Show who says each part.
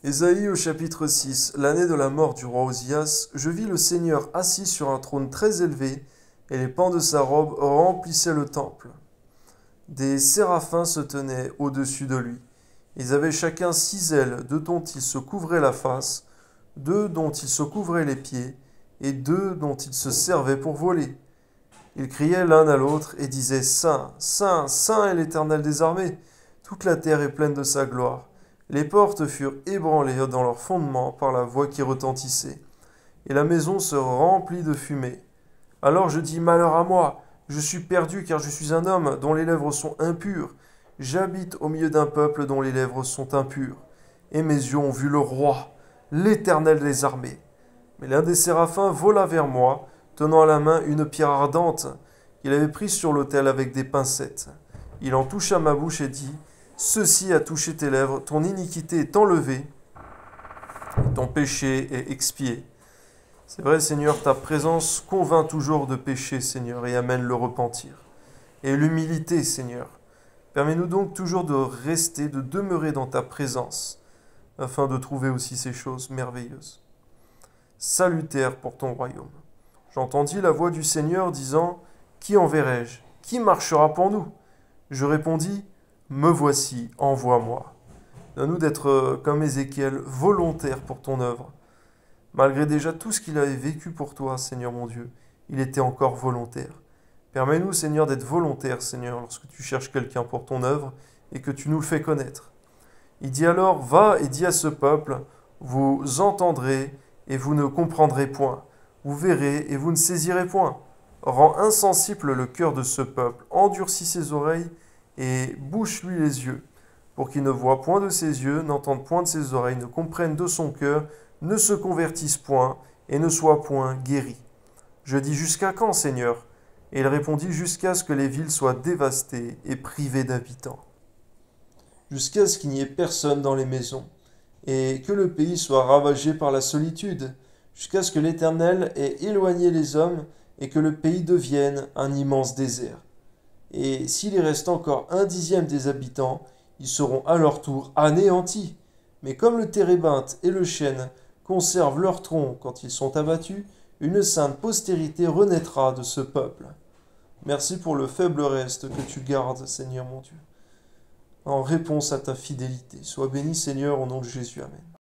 Speaker 1: Ésaïe au chapitre 6. L'année de la mort du roi Osias, je vis le Seigneur assis sur un trône très élevé, et les pans de sa robe remplissaient le temple. Des séraphins se tenaient au-dessus de lui. Ils avaient chacun 6 ailes, deux dont ils se couvraient la face, deux dont ils se couvraient les pieds, et deux dont ils se servaient pour voler. Ils criaient l'un à l'autre et disaient: Saint, Saint, Saint est l'Éternel des armées. Toute la terre est pleine de sa gloire. Les portes furent ébranlées dans leurs fondements par la voix qui retentissait, et la maison se remplit de fumée. Alors je dis: Malheur à moi, je suis perdu, car je suis un homme dont les lèvres sont impures. J'habite au milieu d'un peuple dont les lèvres sont impures. Et mes yeux ont vu le roi, l'Éternel des armées. Mais l'un des séraphins vola vers moi, tenant à la main une pierre ardente qu'il avait prise sur l'autel avec des pincettes. Il en toucha ma bouche et dit: Ceci a touché tes lèvres, ton iniquité est enlevée, ton péché est expié. C'est vrai, Seigneur, ta présence convainc toujours de péché, Seigneur, et amène le repentir. Et l'humilité, Seigneur. Permets-nous donc toujours de rester, de demeurer dans ta présence, afin de trouver aussi ces choses merveilleuses, salutaires pour ton royaume. J'entendis la voix du Seigneur disant: Qui enverrai-je? Qui marchera pour nous? Je répondis: Me voici, envoie-moi. Donne-nous d'être comme Ézéchiel, volontaire pour ton œuvre. Malgré déjà tout ce qu'il avait vécu pour toi, Seigneur mon Dieu, il était encore volontaire. Permets-nous, Seigneur, d'être volontaire, Seigneur, lorsque tu cherches quelqu'un pour ton œuvre et que tu nous le fais connaître. Il dit alors: Va et dis à ce peuple: Vous entendrez et vous ne comprendrez point. Vous verrez et vous ne saisirez point. Rends insensible le cœur de ce peuple, endurcis ses oreilles et bouche-lui les yeux, pour qu'il ne voie point de ses yeux, n'entende point de ses oreilles, ne comprenne de son cœur, ne se convertisse point et ne soit point guéri. Je dis: Jusqu'à quand, Seigneur? Et il répondit: Jusqu'à ce que les villes soient dévastées et privées d'habitants, jusqu'à ce qu'il n'y ait personne dans les maisons, et que le pays soit ravagé par la solitude, jusqu'à ce que l'Éternel ait éloigné les hommes, et que le pays devienne un immense désert. Et s'il y reste encore 1/10 des habitants, ils seront à leur tour anéantis. Mais comme le térébinthe et le chêne conservent leur tronc quand ils sont abattus, une sainte postérité renaîtra de ce peuple. Merci pour le faible reste que tu gardes, Seigneur mon Dieu, en réponse à ta fidélité. Sois béni, Seigneur, au nom de Jésus. Amen.